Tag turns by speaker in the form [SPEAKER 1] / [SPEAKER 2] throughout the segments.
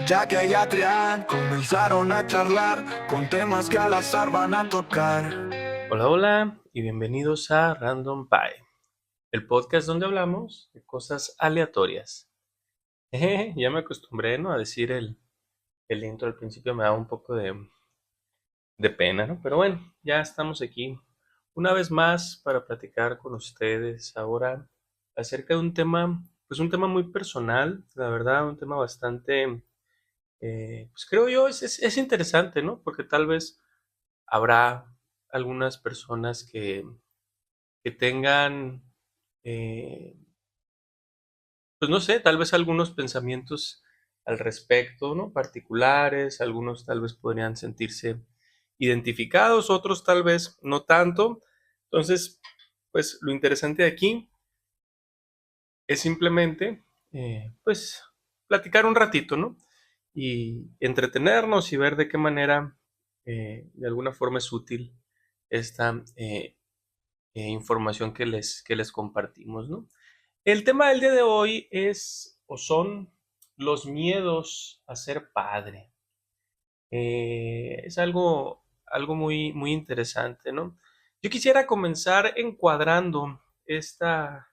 [SPEAKER 1] ya que y Adrián comenzaron a charlar con temas que al azar van a tocar.
[SPEAKER 2] Hola, hola y bienvenidos a Random Pie, el podcast donde hablamos de cosas aleatorias. Ya me acostumbré, ¿no? A decir el intro al principio me da un poco de pena, ¿no? Pero bueno, ya estamos aquí una vez más para platicar con ustedes ahora acerca de un tema, pues un tema muy personal, la verdad, un tema bastante, pues creo yo es interesante, ¿no? Porque tal vez habrá algunas personas que tengan, eh, pues no sé, tal vez algunos pensamientos al respecto, ¿no? Particulares, algunos tal vez podrían sentirse identificados, otros tal vez no tanto. Entonces, pues lo interesante de aquí es simplemente, pues, platicar un ratito, ¿no? Y entretenernos y ver de qué manera, de alguna forma es útil esta información que les compartimos, ¿no? El tema del día de hoy es o son los miedos a ser padre. Es algo muy, muy interesante, ¿no? Yo quisiera comenzar encuadrando esta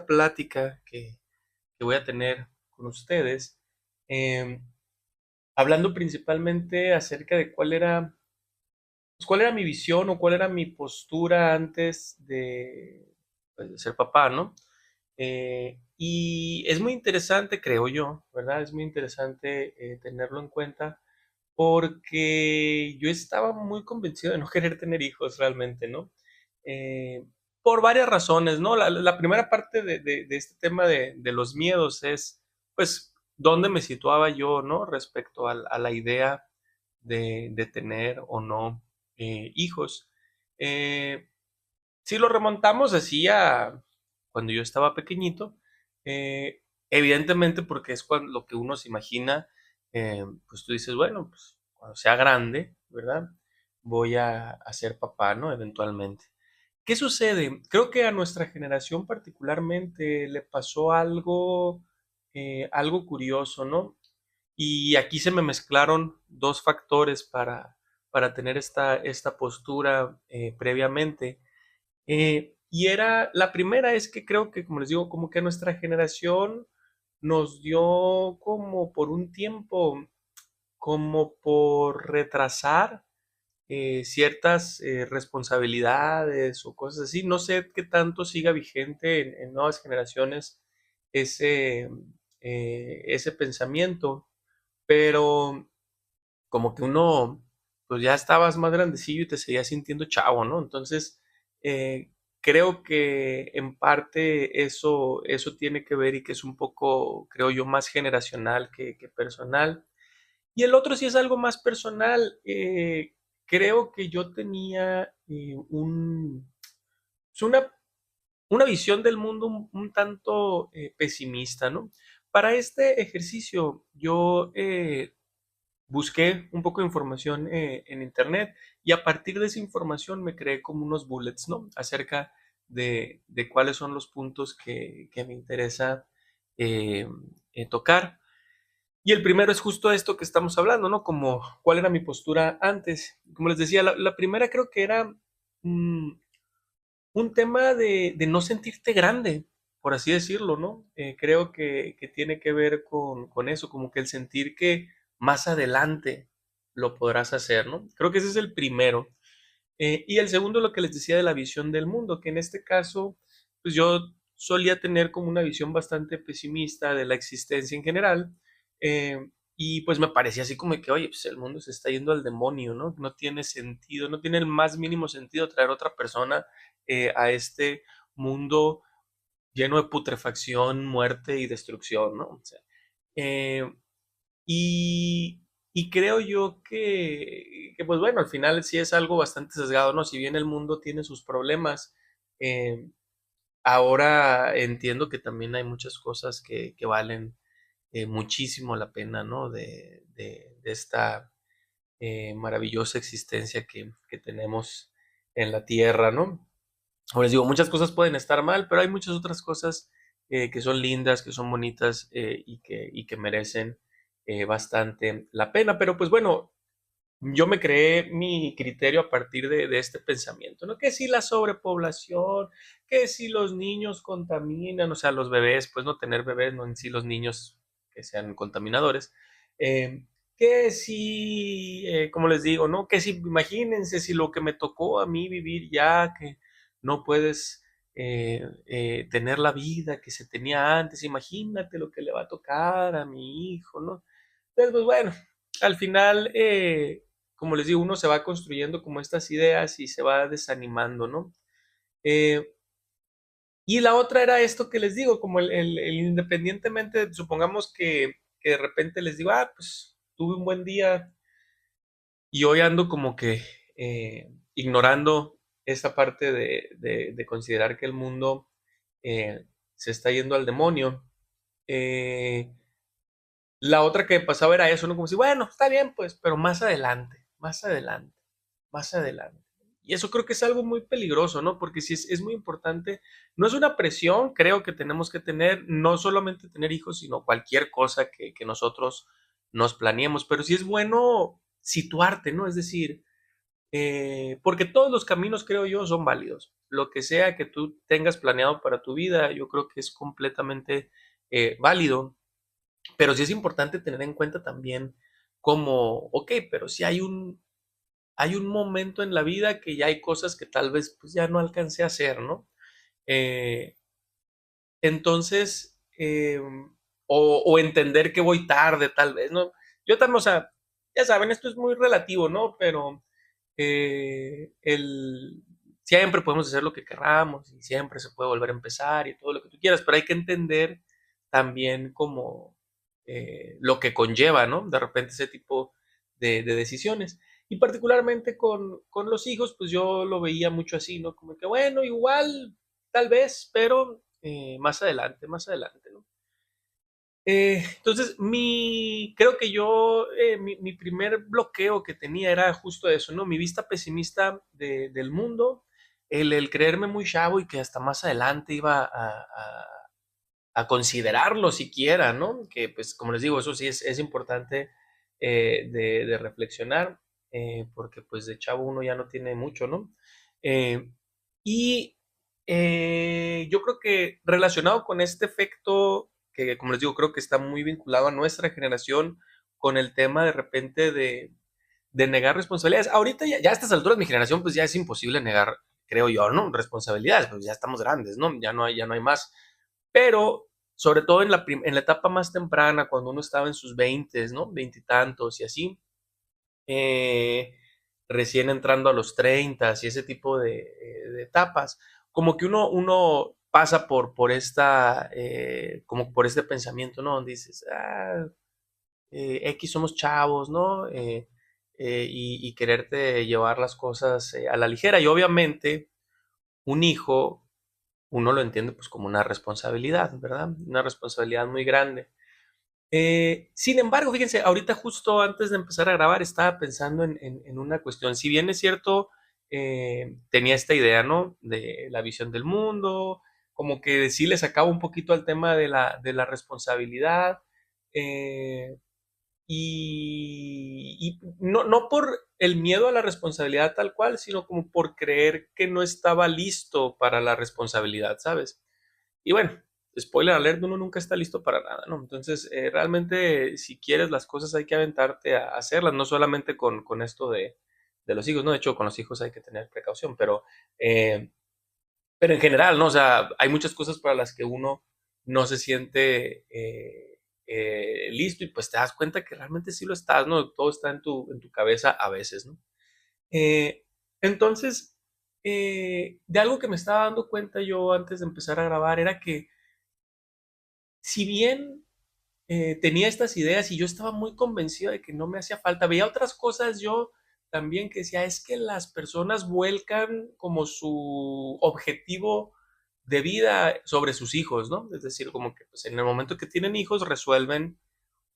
[SPEAKER 2] plática que voy a tener con ustedes, eh, hablando principalmente acerca de cuál era mi visión o cuál era mi postura antes pues, de ser papá, ¿no? Y es muy interesante, creo yo, ¿verdad? Es muy interesante tenerlo en cuenta porque yo estaba muy convencido de no querer tener hijos realmente, ¿no? Eh, por varias razones, ¿no? La primera parte de este tema de los miedos es, pues, dónde me situaba yo, ¿no? Respecto a la idea de tener o no hijos. Eh, si lo remontamos así a cuando yo estaba pequeñito, evidentemente porque es lo que uno se imagina, pues tú dices, bueno, pues cuando sea grande, ¿verdad? Voy a ser papá, ¿no? Eventualmente. ¿Qué sucede? Creo que a nuestra generación particularmente le pasó algo curioso, ¿no? Y aquí se me mezclaron dos factores para tener esta postura previamente. Y la primera es que creo que, como les digo, como que nuestra generación nos dio como por un tiempo, como por retrasar ciertas responsabilidades o cosas así. No sé qué tanto siga vigente en nuevas generaciones ese, ese pensamiento, pero como que uno, pues ya estabas más grandecillo y te seguías sintiendo chavo, ¿no? Entonces, eh, creo que en parte eso tiene que ver y que es un poco, creo yo, más generacional que personal. Y el otro sí es algo más personal. Creo que yo tenía pues una visión del mundo un tanto pesimista, ¿no? Para este ejercicio yo busqué un poco de información en internet y a partir de esa información me creé como unos bullets, ¿no? Acerca de cuáles son los puntos que me interesa eh, tocar. Y el primero es justo esto que estamos hablando, ¿no? Como cuál era mi postura antes. Como les decía, la primera creo que era mm, un tema de no sentirte grande, por así decirlo, ¿no? Creo que tiene que ver con eso, como que el sentir que más adelante lo podrás hacer, ¿no? Creo que ese es el primero. Y el segundo, lo que les decía de la visión del mundo, que en este caso, pues yo solía tener como una visión bastante pesimista de la existencia en general. Y pues me parecía así como que, oye, pues el mundo se está yendo al demonio, ¿no? No tiene sentido, no tiene el más mínimo sentido traer otra persona a este mundo lleno de putrefacción, muerte y destrucción, ¿no? O sea, eh, y, y creo yo pues bueno, al final sí es algo bastante sesgado, ¿no? Si bien el mundo tiene sus problemas, eh, ahora entiendo que también hay muchas cosas que valen muchísimo la pena, ¿no? De esta maravillosa existencia que tenemos en la Tierra, ¿no? Como les digo, muchas cosas pueden estar mal, pero hay muchas otras cosas que son lindas, que son bonitas y que merecen bastante la pena. Pero pues bueno, yo me creé mi criterio a partir de este pensamiento, ¿no? Que si la sobrepoblación, que si los niños contaminan, o sea, los bebés, pues no tener bebés, no en sí los niños que sean contaminadores, que si, como les digo, ¿no? Que si, imagínense si lo que me tocó a mí vivir ya, que no puedes tener la vida que se tenía antes, imagínate lo que le va a tocar a mi hijo, ¿no? Entonces, pues bueno, al final, como les digo, uno se va construyendo como estas ideas y se va desanimando, ¿no? Eh, y la otra era esto que les digo, como el independientemente, supongamos que de repente les digo, pues tuve un buen día y hoy ando como que ignorando esta parte de considerar que el mundo se está yendo al demonio. Eh, la otra que pasaba era eso, ¿no? Como si, bueno, está bien, pues, pero más adelante, más adelante, más adelante. Y eso creo que es algo muy peligroso, ¿no? Porque sí es muy importante, no es una presión, creo que tenemos que tener, no solamente tener hijos, sino cualquier cosa que nosotros nos planeemos, pero sí es bueno situarte, ¿no? Es decir, porque todos los caminos, creo yo, son válidos. Lo que sea que tú tengas planeado para tu vida, yo creo que es completamente válido, pero sí es importante tener en cuenta también como, ok, pero si hay un momento en la vida que ya hay cosas que tal vez pues ya no alcancé a hacer, ¿no? Eh, entonces, o entender que voy tarde tal vez, ¿no? Yo también, o sea, ya saben, esto es muy relativo, ¿no? Pero siempre podemos hacer lo que querramos y siempre se puede volver a empezar y todo lo que tú quieras, pero hay que entender también como lo que conlleva, ¿no? De repente ese tipo de decisiones. Y particularmente con los hijos, pues yo lo veía mucho así, ¿no? Como que, bueno, igual, tal vez, pero más adelante, ¿no? Entonces, creo que yo, mi primer bloqueo que tenía era justo eso, ¿no? Mi vista pesimista del mundo, el creerme muy chavo y que hasta más adelante iba a considerarlo siquiera, ¿no? Que pues, como les digo, eso sí es importante de reflexionar, porque pues de chavo uno ya no tiene mucho, ¿no? Eh, y yo creo que relacionado con este efecto, que como les digo, creo que está muy vinculado a nuestra generación, con el tema de repente de negar responsabilidades. Ahorita ya a estas alturas mi generación pues ya es imposible negar, creo yo, ¿no? Responsabilidades, pues ya estamos grandes, ¿no? Ya no hay más. Pero sobre todo en la etapa más temprana, cuando uno estaba en sus veintes, ¿no? Veintitantos y así, eh, recién entrando a los 30 y ese tipo de etapas, como que uno pasa por esta, como por este pensamiento, ¿no? Donde dices, X somos chavos, ¿no? Y quererte llevar las cosas a la ligera. Y obviamente un hijo, uno lo entiende pues como una responsabilidad, ¿verdad? Una responsabilidad muy grande. Sin embargo, fíjense, ahorita justo antes de empezar a grabar estaba pensando en una cuestión. Si bien es cierto, tenía esta idea, ¿no? De la visión del mundo, como que sí le sacaba un poquito al tema de la responsabilidad. eh, y no por el miedo a la responsabilidad tal cual, sino como por creer que no estaba listo para la responsabilidad, ¿sabes? Y bueno, spoiler alert, uno nunca está listo para nada, ¿no? Entonces, realmente, si quieres las cosas hay que aventarte a hacerlas, no solamente con esto de los hijos, ¿no? De hecho, con los hijos hay que tener precaución, eh, pero en general, ¿no? O sea, hay muchas cosas para las que uno no se siente listo y pues te das cuenta que realmente sí lo estás, ¿no? Todo está en tu cabeza a veces, ¿no? Eh, entonces, de algo que me estaba dando cuenta yo antes de empezar a grabar era que si bien tenía estas ideas y yo estaba muy convencido de que no me hacía falta, veía otras cosas yo también que decía, es que las personas vuelcan como su objetivo de vida sobre sus hijos, ¿no? Es decir, como que pues, en el momento que tienen hijos resuelven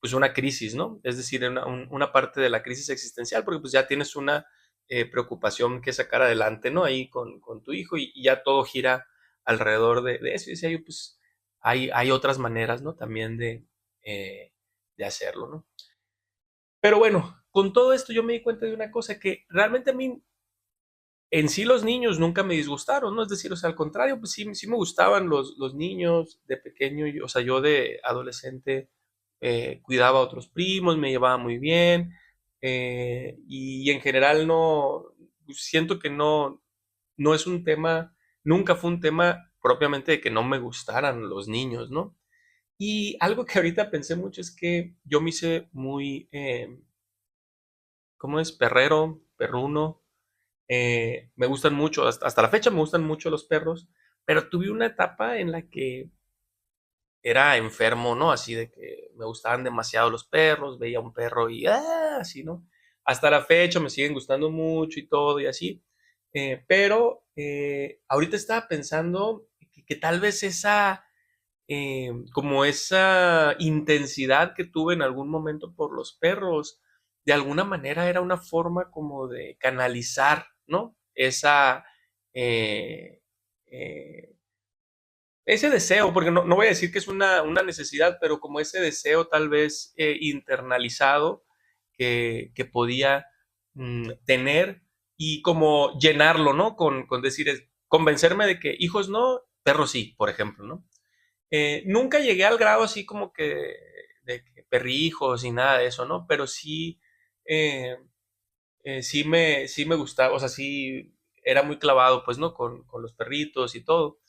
[SPEAKER 2] pues una crisis, ¿no? Es decir, una parte de la crisis existencial, porque pues ya tienes una preocupación que sacar adelante, ¿no? Ahí con tu hijo y ya todo gira alrededor de eso. Y decía yo, pues hay otras maneras, ¿no? También eh, de hacerlo, ¿no? Pero bueno, con todo esto yo me di cuenta de una cosa, que realmente a mí en sí los niños nunca me disgustaron, ¿no? Es decir, o sea, al contrario, pues sí, sí me gustaban los niños de pequeño, o sea, yo de adolescente cuidaba a otros primos, me llevaba muy bien, y en general no, siento que no es un tema, nunca fue un tema propiamente de que no me gustaran los niños, ¿no? Y algo que ahorita pensé mucho es que yo me hice muy, ¿cómo es? Perrero, perruno. Me gustan mucho, hasta la fecha me gustan mucho los perros, pero tuve una etapa en la que era enfermo, ¿no? Así de que me gustaban demasiado los perros, veía un perro y así, ¿no? Hasta la fecha me siguen gustando mucho y todo y así. Pero ahorita estaba pensando que tal vez como esa intensidad que tuve en algún momento por los perros, de alguna manera era una forma como de canalizar, ¿no? Eh, eh, ese deseo, porque no voy a decir que es una necesidad, pero como ese deseo tal vez internalizado que podía tener y como llenarlo, ¿no? Con decir, convencerme de que hijos no, perros sí, por ejemplo, ¿no? Nunca llegué al grado así como que de que perrijos y nada de eso, ¿no? Pero sí, eh, sí me gustaba, o sea, sí era muy clavado, pues, ¿no? Con los perritos y todo.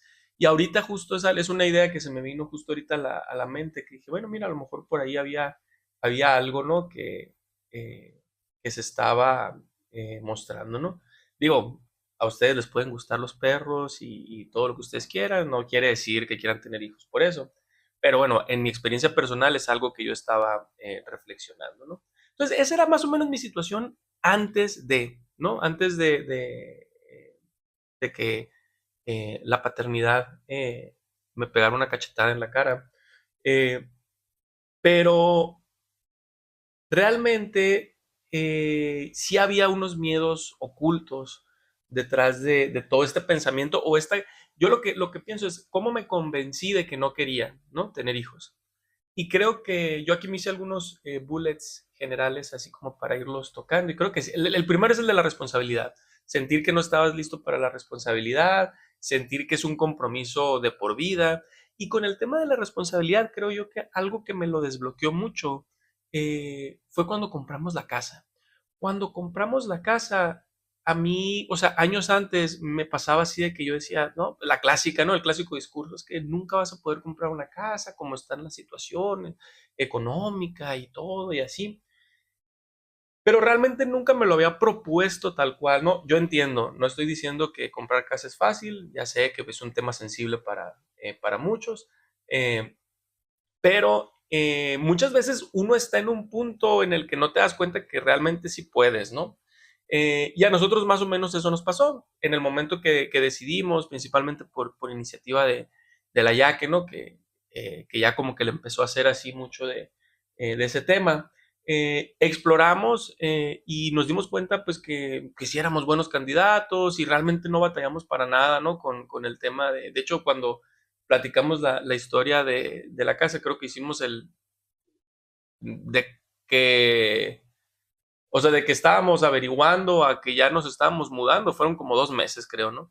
[SPEAKER 2] Y ahorita justo esa es una idea que se me vino justo ahorita a la mente, que dije, bueno, mira, a lo mejor por ahí había algo, ¿no? Que se estaba mostrando, ¿no? Digo, a ustedes les pueden gustar los perros y todo lo que ustedes quieran, no quiere decir que quieran tener hijos por eso. Pero bueno, en mi experiencia personal es algo que yo estaba reflexionando, ¿no? Entonces, esa era más o menos mi situación antes de, ¿no? Antes de que la paternidad me pegara una cachetada en la cara. Eh, pero realmente sí había unos miedos ocultos detrás de todo este pensamiento o esta... Yo lo que pienso es cómo me convencí de que no quería, ¿no? Tener hijos. Y creo que yo aquí me hice algunos bullets generales, así como para irlos tocando. Y creo que sí. El primero es el de la responsabilidad. Sentir que no estabas listo para la responsabilidad, sentir que es un compromiso de por vida. Y con el tema de la responsabilidad, creo yo que algo que me lo desbloqueó mucho fue cuando compramos la casa. Cuando compramos la casa, a mí, o sea, años antes me pasaba así de que yo decía, no, la clásica, ¿no? El clásico discurso es que nunca vas a poder comprar una casa, como están las situaciones económica y todo y así. Pero realmente nunca me lo había propuesto tal cual, ¿no? Yo entiendo, no estoy diciendo que comprar casa es fácil, ya sé que es un tema sensible para muchos, eh, pero muchas veces uno está en un punto en el que no te das cuenta que realmente sí puedes, ¿no? Y a nosotros más o menos eso nos pasó en el momento que decidimos, principalmente por iniciativa de la Yaque, ¿no? Que ya como que le empezó a hacer así mucho de ese tema. Exploramos y nos dimos cuenta pues que sí éramos buenos candidatos y realmente no batallamos para nada, ¿no? Con el tema de hecho, cuando platicamos la historia de la casa, creo que hicimos de que, o sea, de que estábamos averiguando a que ya nos estábamos mudando, fueron como 2 meses, creo, ¿no?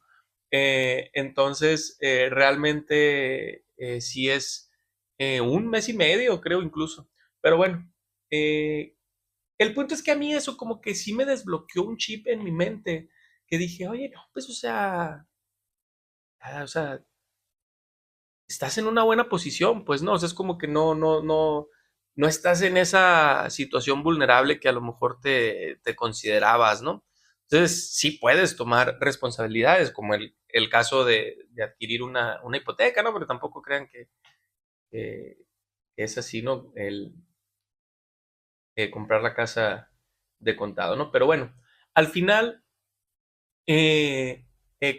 [SPEAKER 2] Entonces, realmente sí es un mes y medio, creo incluso. Pero bueno, eh, el punto es que a mí eso como que sí me desbloqueó un chip en mi mente, que dije, oye, no, pues, o sea, estás en una buena posición, pues no, o sea, es como que no estás en esa situación vulnerable que a lo mejor te considerabas, ¿no? Entonces, sí puedes tomar responsabilidades, como el caso de adquirir una hipoteca, ¿no? Pero tampoco crean que es así, ¿no? Comprar la casa de contado, ¿no? Pero bueno, al final, eh,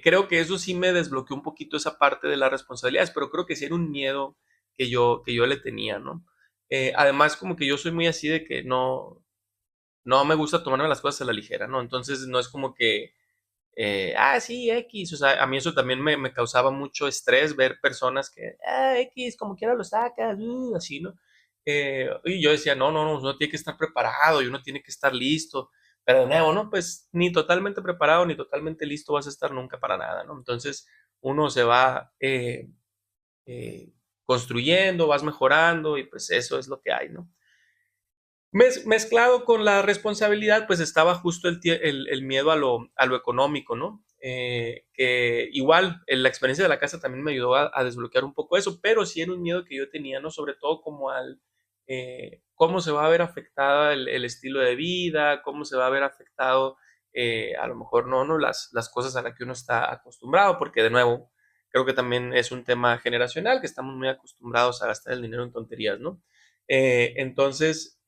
[SPEAKER 2] creo que eso sí me desbloqueó un poquito esa parte de las responsabilidades, pero creo que sí era un miedo que yo le tenía, ¿no? Además, como que yo soy muy así de que no me gusta tomarme las cosas a la ligera, ¿no? Entonces, no es como que, sí, X, o sea, a mí eso también me causaba mucho estrés ver personas que, X, como quiera lo sacas, así, ¿no? Y yo decía, no, no, no, uno tiene que estar preparado y uno tiene que estar listo. Pero de nuevo, ¿no? Pues ni totalmente preparado ni totalmente listo vas a estar nunca para nada, ¿no? Entonces uno se va eh, construyendo, vas mejorando y pues eso es lo que hay, ¿no? Mezclado con la responsabilidad, pues estaba justo el miedo a lo económico, ¿no? Que igual la experiencia de la casa también me ayudó a desbloquear un poco eso, pero sí era un miedo que yo tenía, ¿no? Sobre todo como al cómo se va a ver afectada el estilo de vida, cómo se va a ver afectado a lo mejor no las cosas a las que uno está acostumbrado, porque de nuevo, creo que también es un tema generacional, que estamos muy acostumbrados a gastar el dinero en tonterías, ¿no? Entonces,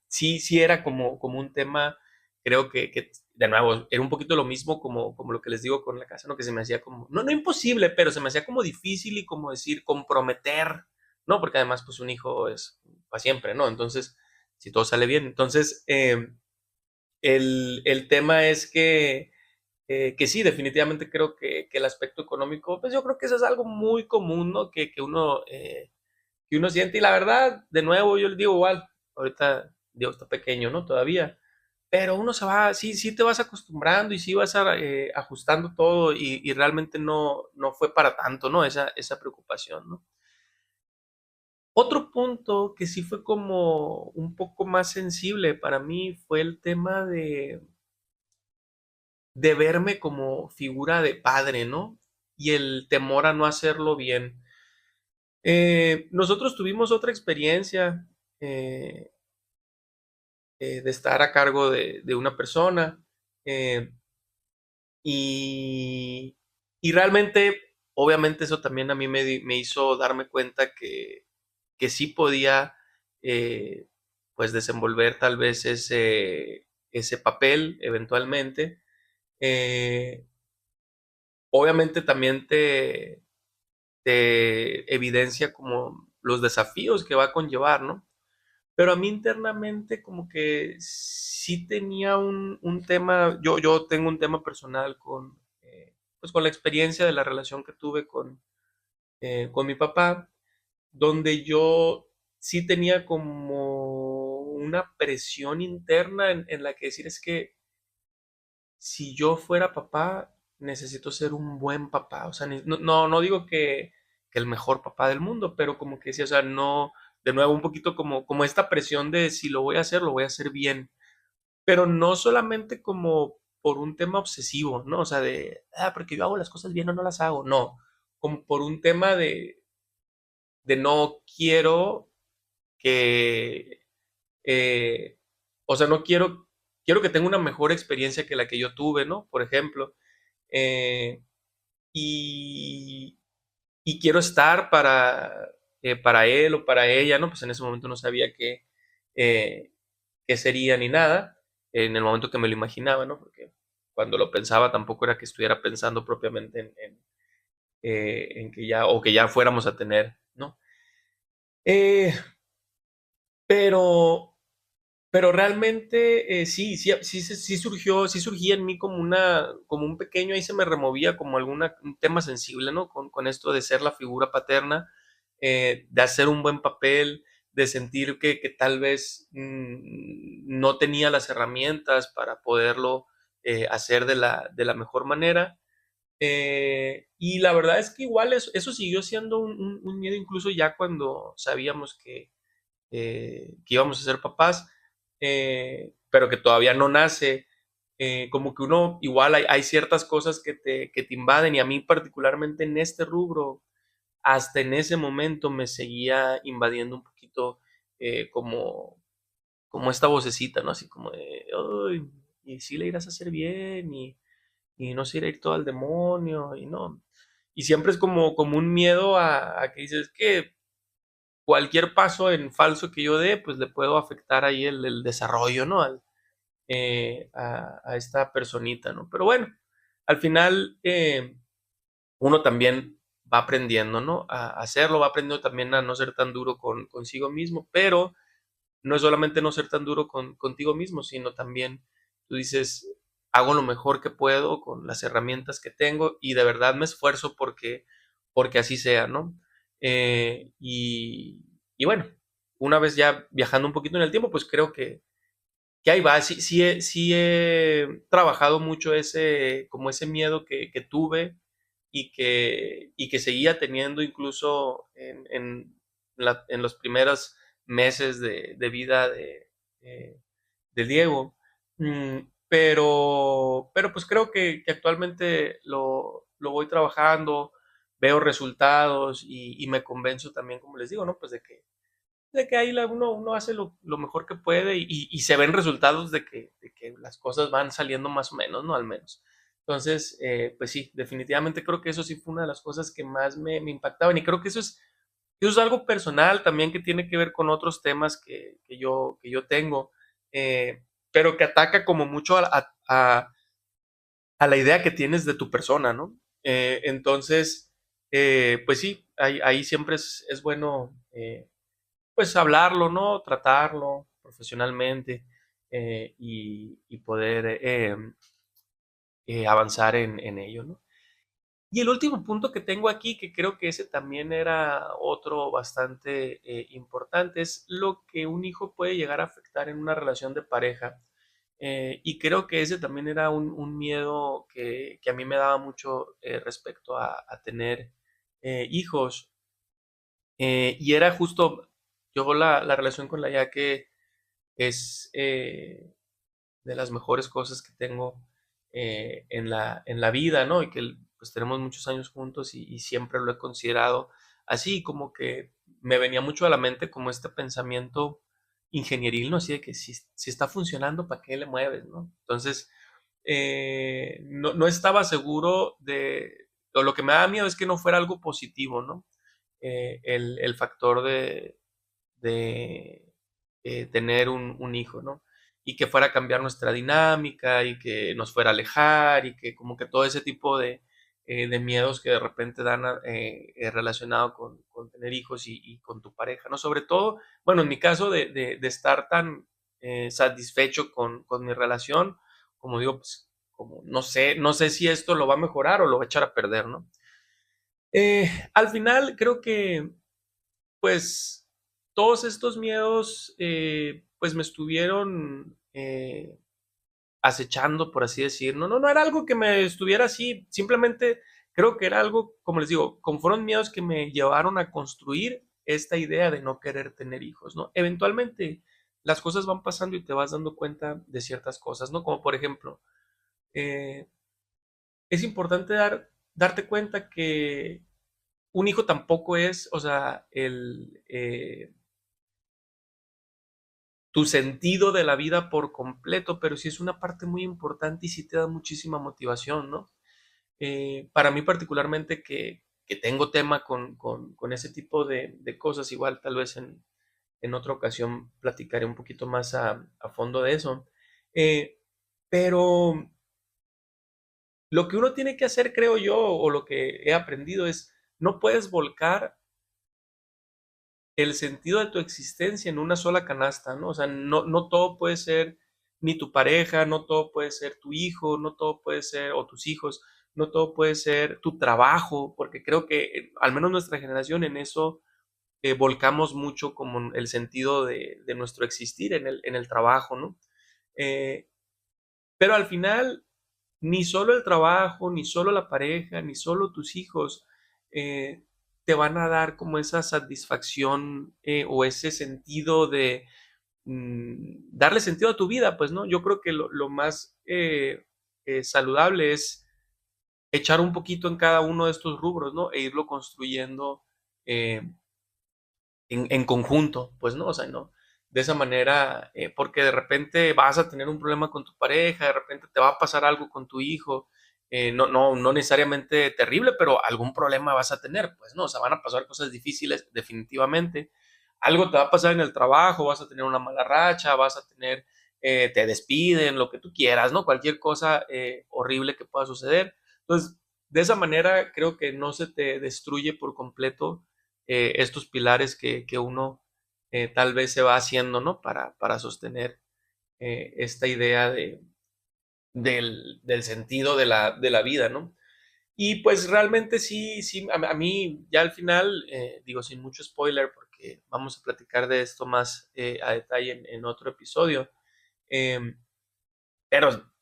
[SPEAKER 2] sí era como un tema, creo que, de nuevo, era un poquito lo mismo como lo que les digo con la casa, ¿no? Que se me hacía como, no imposible, pero se me hacía como difícil y como decir, comprometer, ¿no? Porque además, pues un hijo es para siempre, ¿no? Entonces, si todo sale bien. Entonces, el tema es que sí, definitivamente creo que el aspecto económico, pues yo creo que eso es algo muy común, ¿no? Que uno siente, y la verdad, de nuevo, yo le digo igual, ahorita Dios está pequeño, ¿no? Todavía, pero uno se va, sí te vas acostumbrando y sí vas ajustando todo y realmente no fue para tanto, ¿no? Esa preocupación, ¿no? Otro punto que sí fue como un poco más sensible para mí fue el tema de verme como figura de padre, ¿no? Y el temor a no hacerlo bien. Nosotros tuvimos otra experiencia eh, de estar a cargo de una persona eh, y, y realmente, obviamente eso también a mí me hizo darme cuenta que sí podía pues desenvolver tal vez ese papel eventualmente. Eh, Obviamente también te evidencia como los desafíos que va a conllevar, ¿no? Pero a mí internamente como que sí tenía un tema, yo tengo un tema personal pues con la experiencia de la relación que tuve con mi papá, donde yo sí tenía como una presión interna en la que decir es que si yo fuera papá, necesito ser un buen papá. O sea, no digo que el mejor papá del mundo, pero como que sí, o sea, no, de nuevo, un poquito como esta presión de si lo voy a hacer bien. Pero no solamente como por un tema obsesivo, ¿no? O sea, porque yo hago las cosas bien o no las hago. No, como por un tema de no quiero que, eh, o sea, no quiero que tenga una mejor experiencia que la que yo tuve, ¿no? Por ejemplo. eh, y, y quiero estar para él o para ella, ¿no? Pues en ese momento no sabía eh, qué sería ni nada, en el momento que me lo imaginaba, ¿no? Porque cuando lo pensaba tampoco era que estuviera pensando propiamente en que ya, o que ya fuéramos a tener, ¿no? Eh, pero, pero realmente sí surgía en mí como como un pequeño, ahí se me removía como un tema sensible, ¿no? Con esto de ser la figura paterna, de hacer un buen papel, de sentir que tal vez no tenía las herramientas para poderlo hacer de la mejor manera. Y la verdad es que igual eso siguió siendo un miedo incluso ya cuando sabíamos que íbamos a ser papás, pero que todavía no nace. Como que uno, igual hay ciertas cosas que te invaden y a mí particularmente en este rubro, hasta en ese momento me seguía invadiendo un poquito como esta vocecita, ¿no? Así como de, ay, y si le irás a hacer bien y no se irá a ir todo al demonio y no. Y siempre es como un miedo a que dices que cualquier paso en falso que yo dé, pues le puedo afectar ahí el desarrollo, ¿no? A esta personita, ¿no? Pero bueno, al final uno también va aprendiendo, ¿no? A hacerlo, va aprendiendo también a no ser tan duro consigo mismo, pero no es solamente no ser tan duro contigo mismo, sino también tú dices, hago lo mejor que puedo con las herramientas que tengo y de verdad me esfuerzo porque así sea, ¿no? Y bueno, una vez ya viajando un poquito en el tiempo, pues creo que ahí va. Sí he trabajado mucho como ese miedo que tuve y que seguía teniendo incluso en los primeros meses de vida eh, de Diego. Pero pues creo que actualmente lo voy trabajando, veo resultados y me convenzo también, como les digo, ¿no? Pues de que ahí uno hace lo mejor que puede y se ven resultados de que las cosas van saliendo más o menos, ¿no? Al menos. Entonces, pues sí, definitivamente creo que eso sí fue una de las cosas que más me impactaban y creo que eso es algo personal también que tiene que ver con otros temas que yo tengo, pero que ataca como mucho a la idea que tienes de tu persona, ¿no? Entonces, pues sí, ahí siempre es bueno, pues hablarlo, ¿no? Tratarlo profesionalmente, y poder avanzar en ello, ¿no? Y el último punto que tengo aquí, que creo que ese también era otro bastante importante, es lo que un hijo puede llegar a afectar en una relación de pareja. Y creo que ese también era un miedo que a mí me daba mucho respecto a tener hijos. Y era justo, yo la relación con la ya que es de las mejores cosas que tengo en la vida, ¿no? Y que pues tenemos muchos años juntos y siempre lo he considerado así, como que me venía mucho a la mente como este pensamiento ingenieril, ¿no? Así de que si está funcionando, ¿para qué le mueves, no? Entonces, no estaba seguro o lo que me daba miedo es que no fuera algo positivo, ¿no? El factor de tener un hijo, ¿no? Y que fuera a cambiar nuestra dinámica y que nos fuera a alejar y que como que todo ese tipo de miedos que de repente dan relacionado con tener hijos y con tu pareja, ¿no? Sobre todo, bueno, en mi caso de estar tan satisfecho con mi relación, como digo, pues como no sé si esto lo va a mejorar o lo va a echar a perder, ¿no? Al final creo que pues todos estos miedos, pues me estuvieron acechando, por así decir. No era algo que me estuviera así, simplemente creo que era algo, como les digo, fueron miedos que me llevaron a construir esta idea de no querer tener hijos, ¿no? Eventualmente las cosas van pasando y te vas dando cuenta de ciertas cosas, ¿no? Como por ejemplo, eh, es importante darte cuenta que un hijo tampoco es, o sea, tu sentido de la vida por completo, pero sí es una parte muy importante y sí te da muchísima motivación, ¿no? Para mí particularmente que tengo tema con ese tipo de cosas, igual tal vez en otra ocasión platicaré un poquito más a fondo de eso. Eh, pero lo que uno tiene que hacer, creo yo, o lo que he aprendido es, no puedes volcar el sentido de tu existencia en una sola canasta, ¿no? O sea, no todo puede ser ni tu pareja, no todo puede ser tu hijo, no todo puede ser, o tus hijos, no todo puede ser tu trabajo, porque creo que al menos nuestra generación en eso volcamos mucho como el sentido de nuestro existir en el trabajo, ¿no? Eh, pero al final, ni solo el trabajo, ni solo la pareja, ni solo tus hijos eh, te van a dar como esa satisfacción o ese sentido de darle sentido a tu vida, pues, ¿no? Yo creo que lo más saludable es echar un poquito en cada uno de estos rubros, ¿no? E irlo construyendo eh, en conjunto, pues, ¿no? O sea, ¿no? De esa manera, porque de repente vas a tener un problema con tu pareja, de repente te va a pasar algo con tu hijo, no necesariamente terrible, pero algún problema vas a tener, pues, ¿no? O sea, van a pasar cosas difíciles definitivamente. Algo te va a pasar en el trabajo, vas a tener una mala racha, vas a tener, te despiden, lo que tú quieras, ¿no? Cualquier cosa horrible que pueda suceder. Entonces, de esa manera creo que no se te destruye por completo estos pilares que uno tal vez se va haciendo, ¿no? Para sostener esta idea del sentido de la vida, ¿no? Y pues realmente sí, sí, a mí ya al final, digo sin mucho spoiler, porque que vamos a platicar de esto más a detalle en otro episodio. Em, pero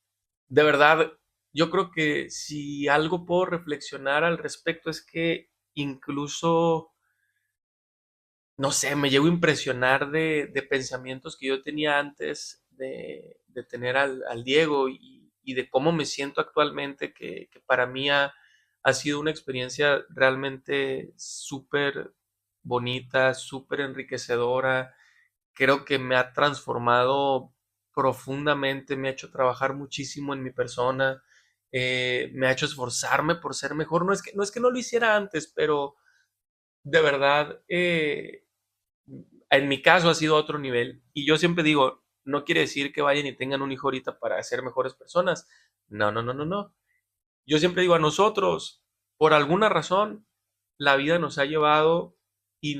[SPEAKER 2] de verdad, yo creo que si algo puedo reflexionar al respecto es que incluso, no sé, me llego a impresionar de pensamientos que yo tenía antes de tener al Diego y de cómo me siento actualmente, que para mí ha sido una experiencia realmente súper bonita, súper enriquecedora. Creo que me ha transformado profundamente, me ha hecho trabajar muchísimo en mi persona, me ha hecho esforzarme por ser mejor. No es que no lo hiciera antes, pero de verdad, en mi caso ha sido otro nivel. Y yo siempre digo, no quiere decir que vayan y tengan un hijo ahorita para ser mejores personas. No, no, no, no, no. Yo siempre digo a nosotros, por alguna razón, la vida nos ha llevado y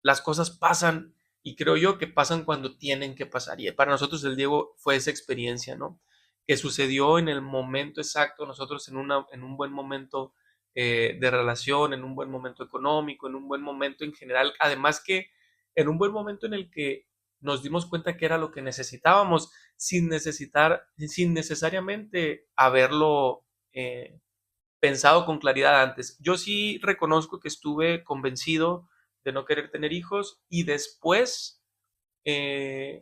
[SPEAKER 2] las cosas pasan y creo yo que pasan cuando tienen que pasar. Y para nosotros el Diego fue esa experiencia, ¿no? Que sucedió en el momento exacto, nosotros en un buen momento de relación, en un buen momento económico, en un buen momento en general. Además que en un buen momento en el que nos dimos cuenta que era lo que necesitábamos sin necesariamente haberlo pensado con claridad antes. Yo sí reconozco que estuve convencido de no querer tener hijos y después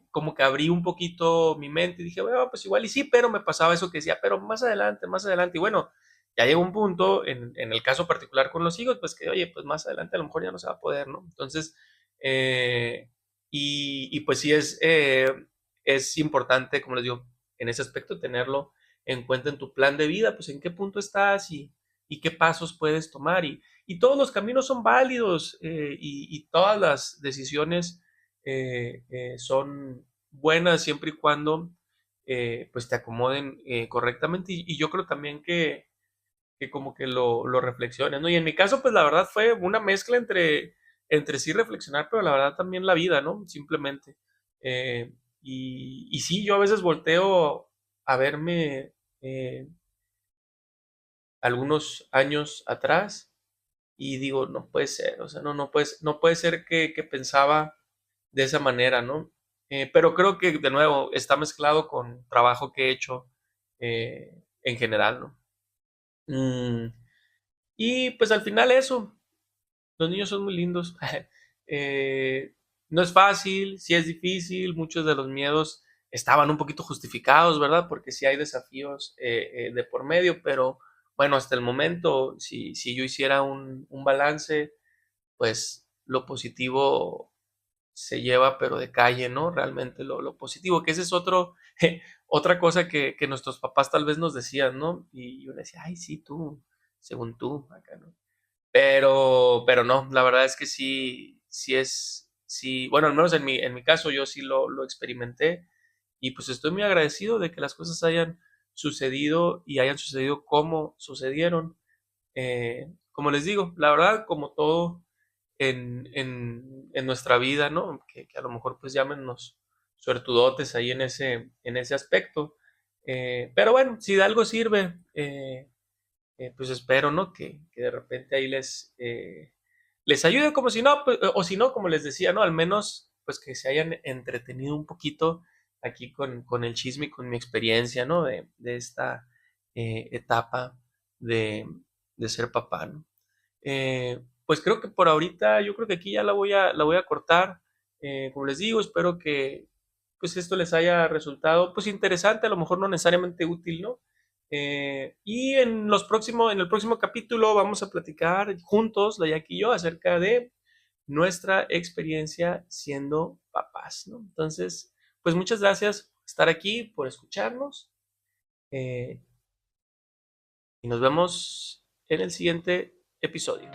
[SPEAKER 2] como que abrí un poquito mi mente y dije, bueno, pues igual y sí, pero me pasaba eso que decía, pero más adelante, y bueno, ya llegó un punto, en el caso particular con los hijos, pues que, oye, pues más adelante a lo mejor ya no se va a poder, ¿no? Entonces, y pues sí es importante, como les digo, en ese aspecto tenerlo en cuenta en tu plan de vida, pues en qué punto estás y qué pasos puedes tomar. Y todos los caminos son válidos y todas las decisiones son buenas siempre y cuando pues te acomoden correctamente. Y yo creo también que como que lo reflexiones, ¿no? Y en mi caso, pues la verdad fue una mezcla entre sí reflexionar, pero la verdad también la vida, ¿no? Simplemente. Y sí, yo a veces volteo a verme algunos años atrás y digo, no puede ser, o sea, no puede ser que pensaba de esa manera, ¿no? Pero creo que de nuevo está mezclado con trabajo que he hecho en general, ¿no? Mm, y pues al final eso, los niños son muy lindos. Eh, no es fácil, sí es difícil, muchos de los miedos estaban un poquito justificados, ¿verdad? Porque sí hay desafíos de por medio, pero bueno, hasta el momento, si yo hiciera un balance, pues lo positivo se lleva, pero de calle, ¿no? Realmente lo positivo, que ese es otra cosa que nuestros papás tal vez nos decían, ¿no? Y yo decía, ay, sí, tú, según tú, acá, ¿no? Pero no, la verdad es que sí, bueno, al menos en mi caso yo sí lo experimenté y pues estoy muy agradecido de que las cosas hayan sucedido y hayan sucedido como sucedieron. Como les digo, la verdad, como todo en nuestra vida, ¿no? Que a lo mejor pues llámenos suertudotes ahí en ese aspecto. Pero bueno, si de algo sirve, pues espero, ¿no? Que de repente ahí les ayude, como si no, pues, o si no, como les decía, ¿no? Al menos, pues que se hayan entretenido un poquito aquí con el chisme y con mi experiencia, ¿no? De esta etapa de, de ser papá, ¿no? Pues creo que por ahorita, yo creo que aquí ya la voy a cortar. Como les digo, espero que pues esto les haya resultado pues interesante, a lo mejor no necesariamente útil, ¿no? Y en el próximo capítulo vamos a platicar juntos, la Jackie y yo, acerca de nuestra experiencia siendo papás, ¿no? Entonces, pues muchas gracias por estar aquí, por escucharnos, eh, y nos vemos en el siguiente episodio.